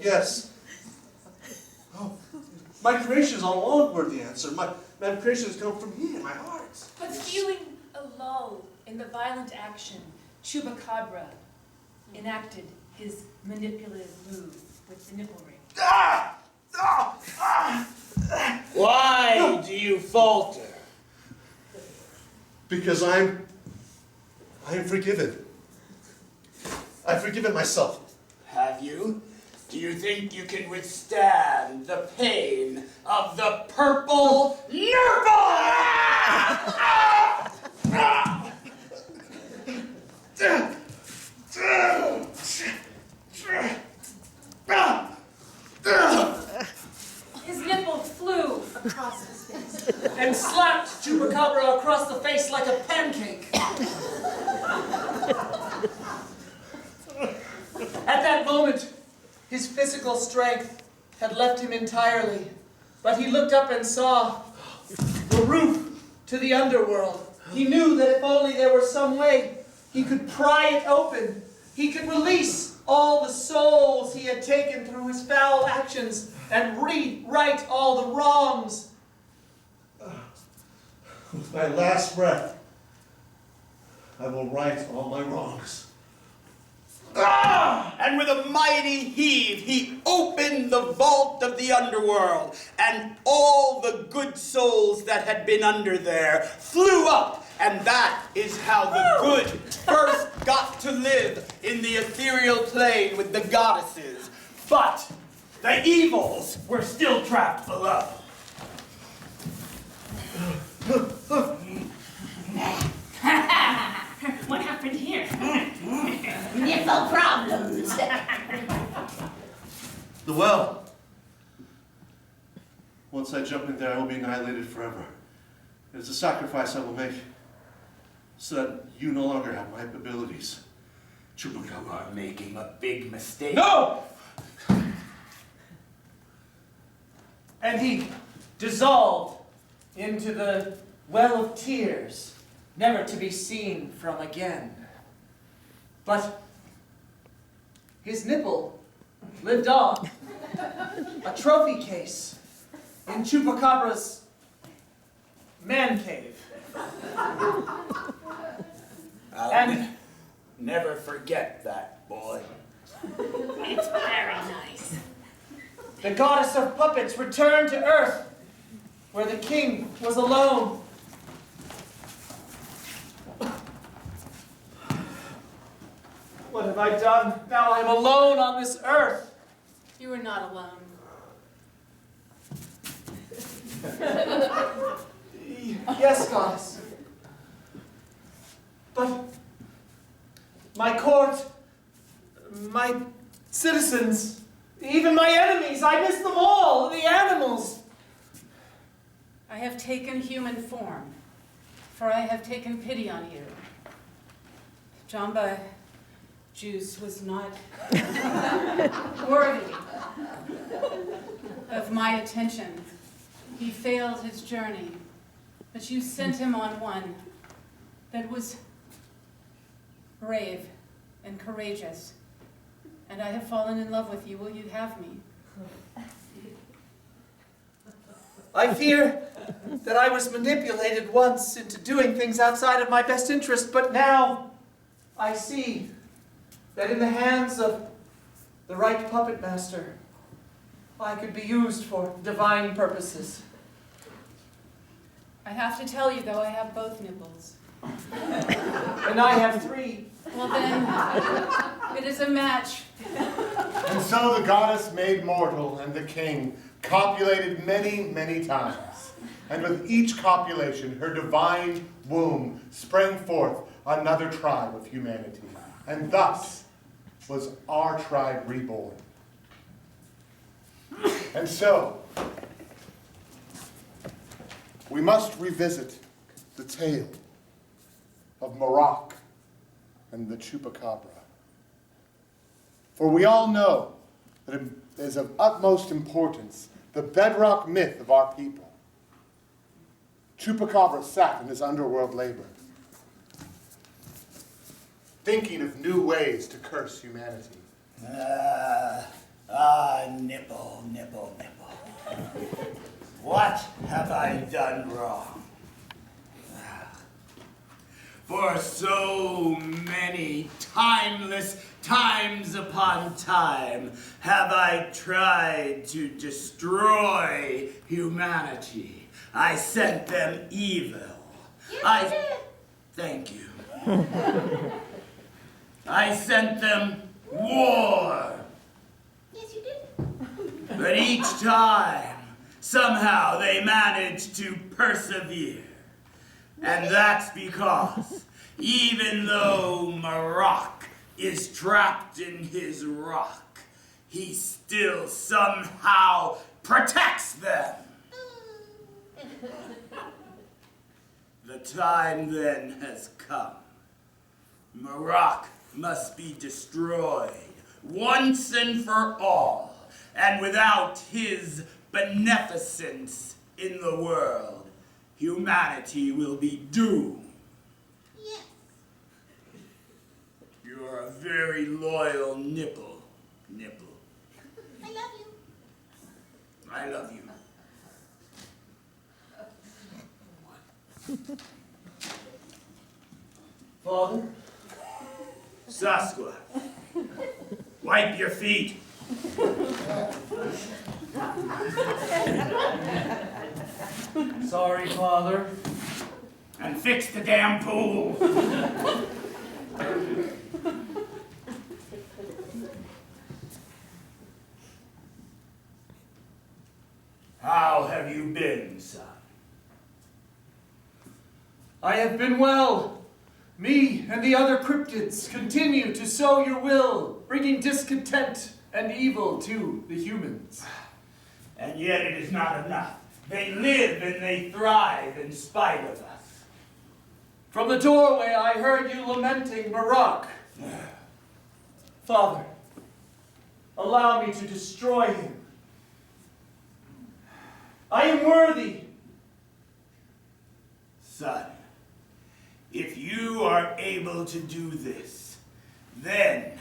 Yes. Oh, my creations all along were the answer. My creations come from here, my heart. But feeling a lull in the violent action, Chupacabra enacted his manipulative move with the nipple ring. Why do you falter? Because I am forgiven. I've forgiven myself. Have you? Do you think you can withstand the pain of the purple nipple? His nipple flew across his face. And slapped Chupacabra across the face like a pancake. At that moment, his physical strength had left him entirely, but he looked up and saw the roof to the underworld. He knew that if only there were some way he could pry it open, he could release all the souls he had taken through his foul actions and rewrite all the wrongs. With my last breath, I will right all my wrongs. And with a mighty heave, he opened the vault of the underworld, and all the good souls that had been under there flew up, and that is how the good first got to live in the ethereal plane with the goddesses. But the evils were still trapped below. What happened here? Nipple problems. The well. Once I jump in there, I will be annihilated forever. It is a sacrifice I will make so that you no longer have my abilities. Chupacabra. You are making a big mistake. No! And he dissolved into the well of tears, never to be seen from again. But his nipple lived on, a trophy case in Chupacabra's man cave. I'll never forget that, boy. It's very nice. The goddess of puppets returned to Earth, where the king was alone. What have I done? Now I am alone on this earth. You are not alone. Yes, goddess. But my court, my citizens, even my enemies, I miss them all, the animals. I have taken human form, for I have taken pity on you. Jamba Juice was not worthy of my attention. He failed his journey, but you sent him on one that was brave and courageous, and I have fallen in love with you. Will you have me? I fear that I was manipulated once into doing things outside of my best interest, but now I see that in the hands of the right puppet master, I could be used for divine purposes. I have to tell you, though, I have both nipples. And I have 3. Well then, it is a match. And so the goddess made mortal, and the king copulated many, many times. And with each copulation, her divine womb sprang forth another tribe of humanity. And thus was our tribe reborn. And so, we must revisit the tale of Marak and the Chupacabra. For we all know that it is of utmost importance, the bedrock myth of our people. Chupacabra sat in his underworld labor, thinking of new ways to curse humanity. I done wrong? For so many timeless times upon time have I tried to destroy humanity. I sent them evil. Yes, you did. Thank you. I sent them war. Yes, you did. But each time, somehow they managed to persevere. And that's because even though Maroc is trapped in his rock, he still somehow protects them. The time then has come. Maroc must be destroyed once and for all, and without his beneficence in the world, humanity will be doomed. Yes. You're a very loyal nipple. I love you. I love you. Father? Sasquatch, wipe your feet. Sorry, Father. And fix the damn pool. How have you been, son? I have been well. Me and the other cryptids continue to sow your will, bringing discontent and evil to the humans. And yet it is not enough. They live and they thrive in spite of us. From the doorway I heard you lamenting Maroc. Father, allow me to destroy him. I am worthy. Son, if you are able to do this, then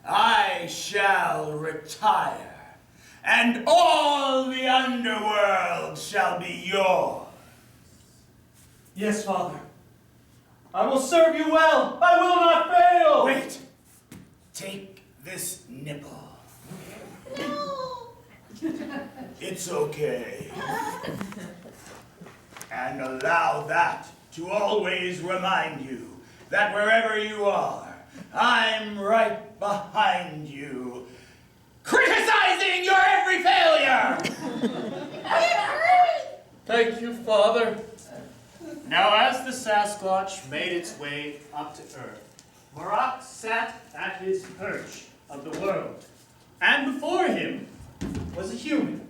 I shall retire, and all the underworld shall be yours. Yes, Father. I will serve you well. I will not fail. Wait. Take this nipple. No. It's okay. And allow that to always remind you that wherever you are, I'm right behind you, criticizing your every failure! Thank you, Father. Now as the Sasquatch made its way up to Earth, Maroc sat at his perch of the world, and before him was a human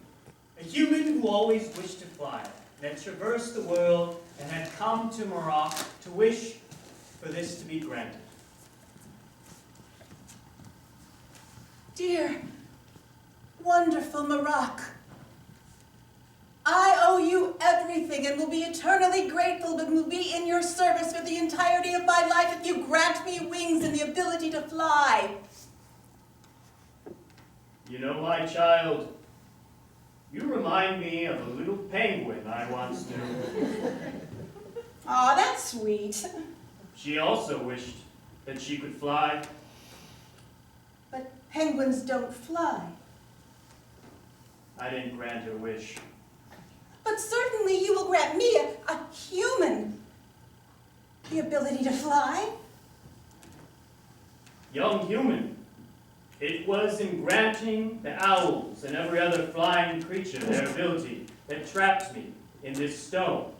who always wished to fly, and had traversed the world, and had come to Maroc to wish for this to be granted. Dear, wonderful Maroc, I owe you everything and will be eternally grateful, but will be in your service for the entirety of my life if you grant me wings and the ability to fly. You know, my child, you remind me of a little penguin I once knew. Aw, that's sweet. She also wished that she could fly. But penguins don't fly. I didn't grant her wish. But certainly you will grant me, a human, the ability to fly. Young human, it was in granting the owls and every other flying creature their ability that trapped me in this stone.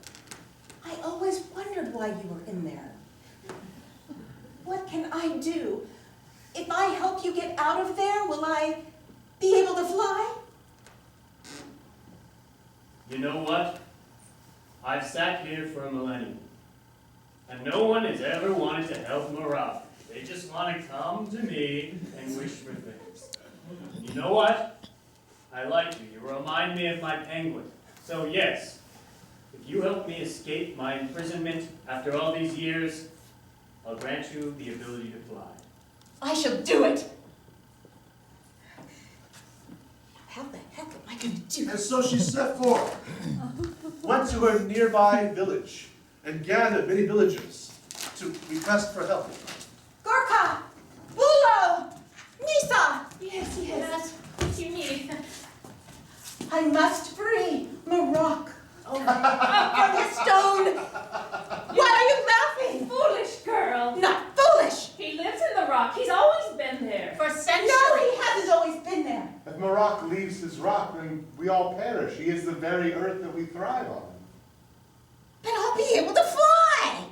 I always wondered why you were in there. What can I do? If I help you get out of there, will I be able to fly? You know what? I've sat here for a millennium, and no one has ever wanted to help Maroc. They just want to come to me and wish for things. You know what? I like you. You remind me of my penguin. So yes, if you help me escape my imprisonment after all these years, I'll grant you the ability to fly. I shall do it. How the heck am I going to do And this? so she set forth. went to a nearby village and gathered many villagers to request for help. Gorka! Bulo! Nisa! Yes, yes. What do you need? I must free Marok Oh, from his stone. Why are you laughing? foolish girl. Not foolish. He lives in the rock. He's always been there. For centuries. No, he hasn't always been there. If Marok leaves his rock, then we all perish. He is the very earth that we thrive on. But I'll be able to fly.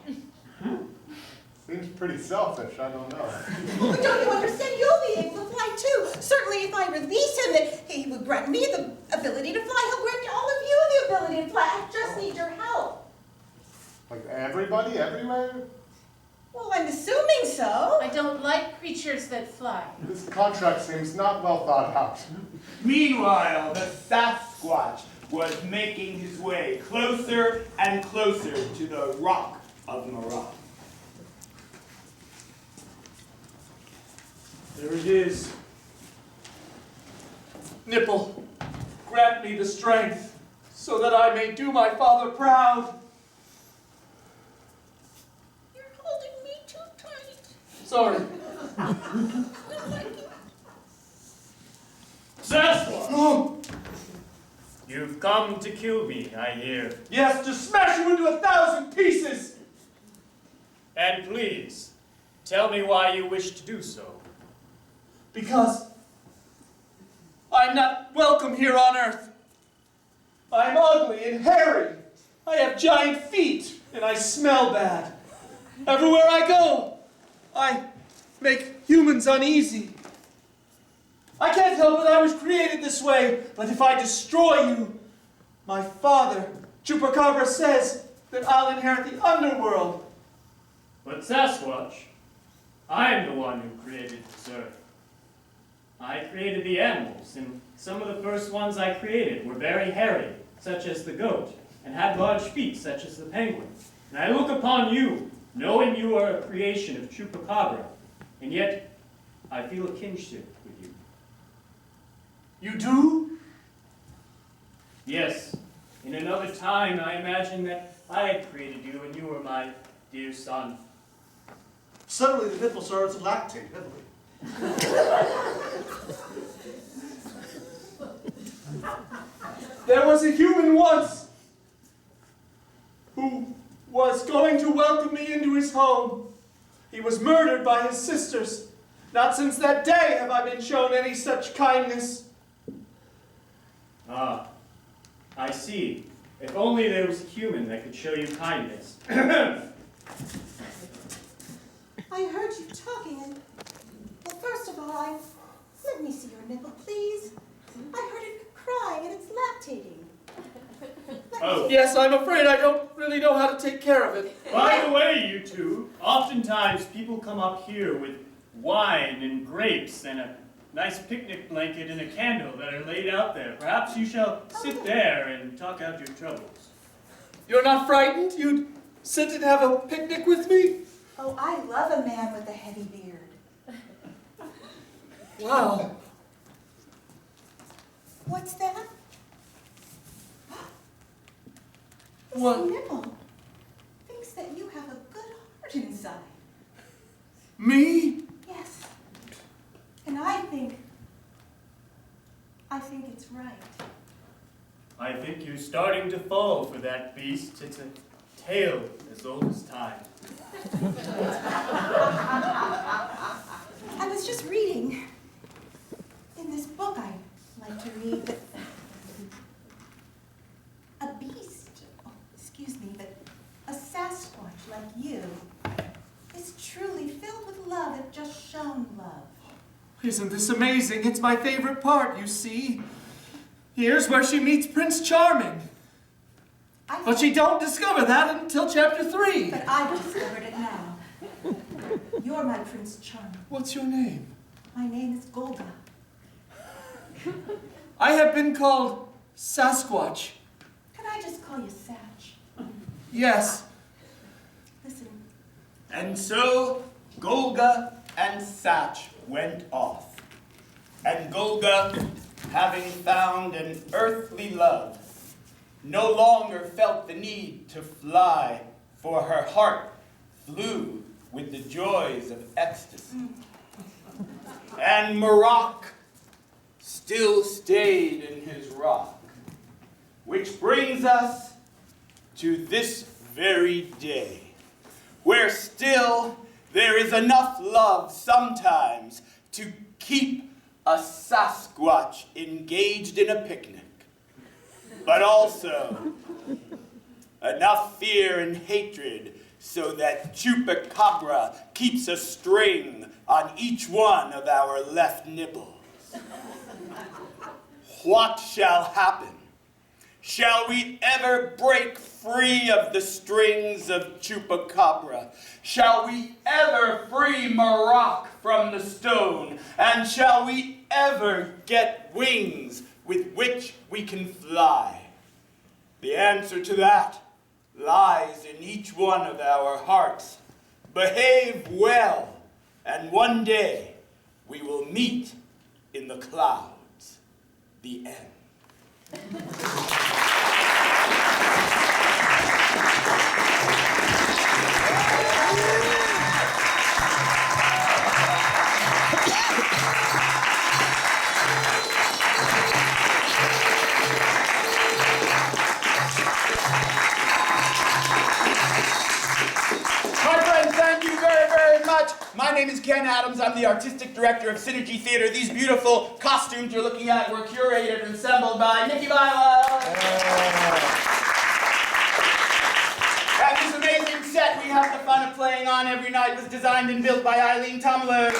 Seems pretty selfish, I don't know. But don't you understand? You'll be able to fly too. Certainly if I release him, then he will grant me the ability to fly. He'll grant all of you the ability to fly. I just need your help. Like everybody, everywhere? Well, I'm assuming so. I don't like creatures that fly. This contract seems not well thought out. Meanwhile, the Sasquatch was making his way closer and closer to the rock of Marok. There it is. Nipple, grant me the strength so that I may do my father proud. You're holding me too tight. Sorry. Sasquatch! You've come to kill me, I hear. Yes, to smash you into 1,000 pieces. And please, tell me why you wish to do so. Because I'm not welcome here on Earth. I'm ugly and hairy. I have giant feet and I smell bad. Everywhere I go, I make humans uneasy. I can't help it, I was created this way, but if I destroy you, my father, Chupacabra, says that I'll inherit the underworld. But Sasquatch, I am the one who created this earth. I created the animals, and some of the first ones I created were very hairy, such as the goat, and had large feet, such as the penguin. And I look upon you, knowing you are a creation of Chupacabra, and yet I feel a kinship with you. You do? Yes, in another time I imagined that I had created you, and you were my dear son. Suddenly the nipple started to lactate heavily. There was a human once who was going to welcome me into his home. He was murdered by his sisters. Not since that day have I been shown any such kindness. Ah, I see. If only there was a human that could show you kindness. I heard you talking and, well, first of all, let me see your nipple, please. I heard it crying and it's lactating. Oh, Yes, I'm afraid I don't really know how to take care of it. by the way, you two, oftentimes people come up here with wine and grapes and a nice picnic blanket and a candle that are laid out there. Perhaps you shall sit there and talk out your troubles. You're not frightened? You'd sit and have a picnic with me? Oh, I love a man with a heavy beard. Wow. What's that? This What? nipple thinks that you have a good heart inside. Me? Yes. And I think it's right. I think you're starting to fall for that beast. It's a tale as old as time. I was just reading in this book I like to read that a beast, oh, excuse me, but a Sasquatch like you is truly filled with love and just shown love. Isn't this amazing? It's my favorite part, you see. Here's where she meets Prince Charming. But she don't discover that until chapter 3. But I discovered it now. You're my Prince Charming. What's your name? My name is Golga. I have been called Sasquatch. Can I just call you Satch? Yes. Listen, And so Golga and Satch went off. And Golga, having found an earthly love, no longer felt the need to fly, for her heart flew with the joys of ecstasy. And Maroc still stayed in his rock, which brings us to this very day, where still there is enough love sometimes to keep a Sasquatch engaged in a picnic, but also enough fear and hatred so that Chupacabra keeps a string on each one of our left nipples. What shall happen? Shall we ever break free of the strings of Chupacabra? Shall we ever free Maroc from the stone? And shall we ever get wings with which we can fly? The answer to that lies in each one of our hearts. Behave well, and one day we will meet in the clouds. The end. My name is Ken Adams. I'm the artistic director of Synergy Theater. These beautiful costumes you're looking at were curated and assembled by Nikki Viola. And this amazing set we have the fun of playing on every night was designed and built by Eileen Tumlin.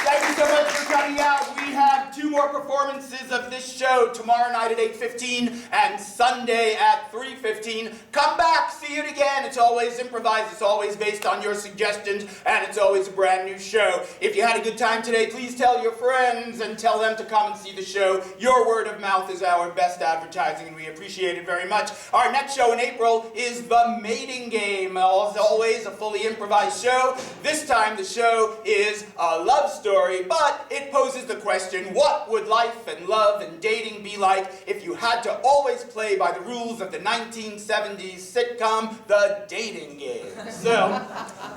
Thank you so much for coming out. We have 2 more performances of this show tomorrow night at 8:15 and Sunday at 3:15. Come back, see it again. It's always improvised, it's always based on your suggestions, and it's always a brand new show. If you had a good time today, please tell your friends and tell them to come and see the show. Your word of mouth is our best advertising, and we appreciate it very much. Our next show in April is The Mating Game. As always, a fully improvised show. This time the show is a love story, but it poses the question, what would life and love and dating be like if you had to always play by the rules of the 1970s sitcom, The Dating Game? So,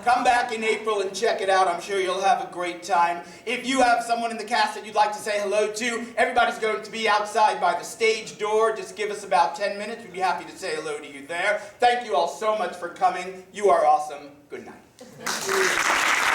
come back in April and check it out. I'm sure you'll have a great time. If you have someone in the cast that you'd like to say hello to, everybody's going to be outside by the stage door. Just give us about 10 minutes. We'd be happy to say hello to you there. Thank you all so much for coming. You are awesome. Good night.